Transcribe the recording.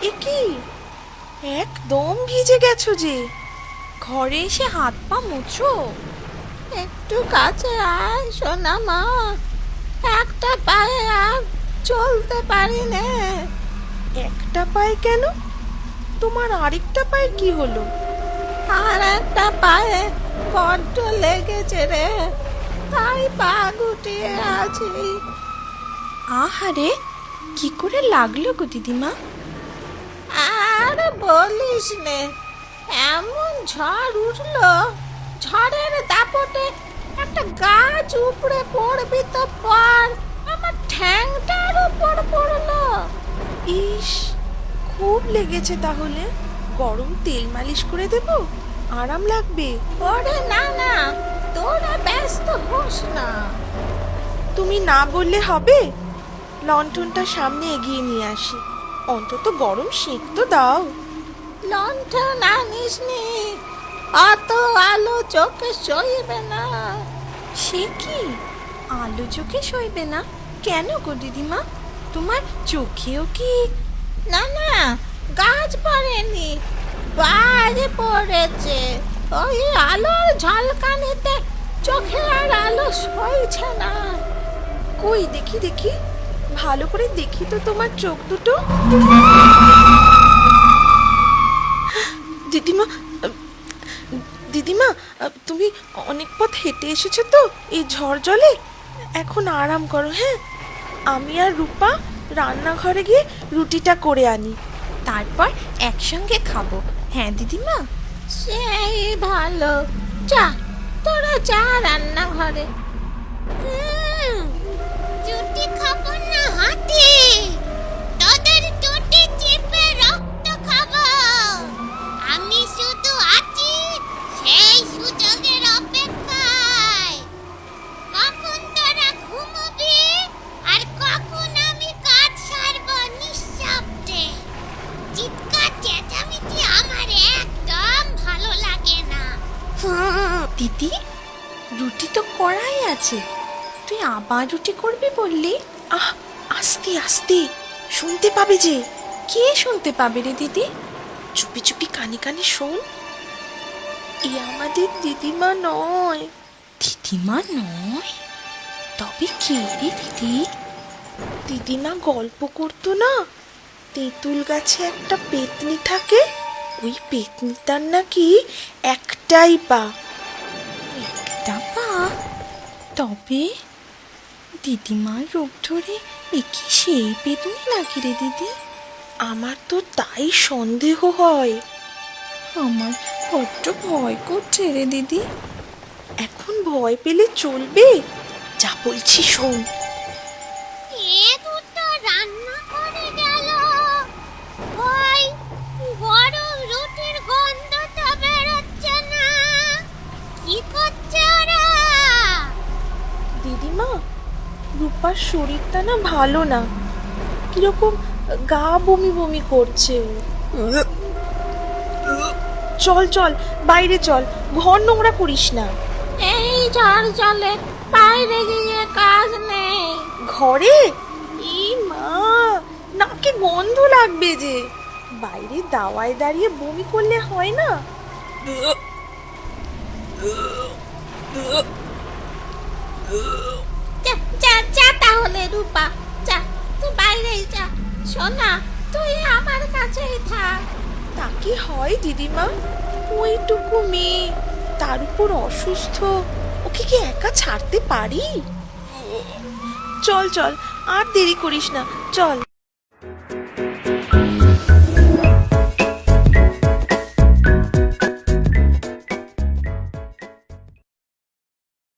এ কি, একদম ভিজে গেছো যে, ঘরে এসে হাত পা মুছো। একটু কাছে আয় সোনা মা, একটা পায়ে আর চলতে পারি না। একটা পায়ে কেন? তোমার আরেকটা পায়ে কি হলো? আর একটা পায়ে বড্ড লেগেছে রে, তাই পা গুটিয়ে আছি। আহারে, কি করে লাগলো গো দিদিমা? আর বলিস নে, এমন ঝড় উঠলো, ঝড়ের দাপটে একটা গাছ উপড়ে পড়বি তো পর, আমার ঠ্যাংটার উপর পড়লো। ইস, খুব লেগেছে তাহলে। গরম তেল মালিশ করে দেব, আরাম লাগবে। ওরে না না, তোরা ব্যস্ত হোস না। তুমি না বললে হবে? লণ্ঠনটা সামনে এগিয়ে নিয়ে আসি, অন্তত গরম সেঁক তো দাও। লণ্ঠন আনিস নি, অত আলো চোখে সইবে না। সে কি, আলো চোখে সইবে না কেন গো দিদিমা? তোমার চোখেও কি? না না, গাছ পড়েনি, বাইরে পড়েছে। ওই আলোর ঝলকানিতে চোখে আর আলো সইছে না। কই দেখি দেখি, ভালো করে দেখি তো তোমার চোখ দুটো। দিদিমা, দিদিমা, তুমি অনেক পথ হেঁটে এসেছো তো এই ঝড় জলে, এখন আরাম করো। হ্যাঁ, আমি আর রূপা রান্নাঘরে গিয়ে রুটিটা করে আনি, তারপর একসঙ্গে খাবো। হ্যাঁ দিদিমা। সেই ভালো, যা তোরা যা রান্নাঘরে। রুটি খাবো না হাতি, তোদের টুটি চিপে রক্ত খাবো। আমি শুধু আছি সেই সুযোগের অপেক্ষায়, কখন তোরা ঘুমবি আর কখন আমি কাজ সারবো নিঃশব্দে। চিৎকার চেঁচামেচি আমার একদম ভালো লাগে না। দিদি, রুটি তো কড়াই আছে, তুই আবার রুটি করবি বললি? আহ, আস্তে আস্তে, শুনতে পাবে যে। কে শুনতে পাবে রে দিদি? চুপি চুপি কানে কানে শোন। এ আমাদের দিদিমা নয়। দিদিমা নয়? তবে কে রে দিদি? দিদিমা গল্প করতো না, তেঁতুল গাছে একটা পেতনি থাকে, ওই পেতনিটার নাকি একটাই পা। একটা পা? তবে দিদিমার রূপ ধরে এ কি সেই পেতনি নাকি রে দিদি? আমার তো তাই সন্দেহ হয়। আমার বড্ড ভয় করছে রে দিদি। এখন ভয় পেলে চলবে, যা বলছি শোন। এ দুটো রান্না করে গেল, ওই গরম রুটির গন্ধ তো বেরোচ্ছে না। কি করছে ওরা? দিদিমা, রূপার শরীরটা না ভালো না, কিরকম গা বমি বমি করছে। চল চল, বাইরে চল, ঘর নোংরা করিস না। এই ঝড় জলে বাইরে গিয়ে কাজ নেই। ঘরে? ই মা, নাকে গন্ধ লাগবে যে। বাইরে দাওয়ায় দাঁড়িয়ে বমি করলে হয় না? যা যা যা তাহলে রূপা, যা তুই বাইরেই যা। সোনা, তুই আমার কাছেই থাক। তা কি হয় দিদিমা? ওইটুকু মেয়ে, তার উপর অসুস্থ, ওকে কি একা ছাড়তে পারি? চল চল, আর দেরি করিস না, চল।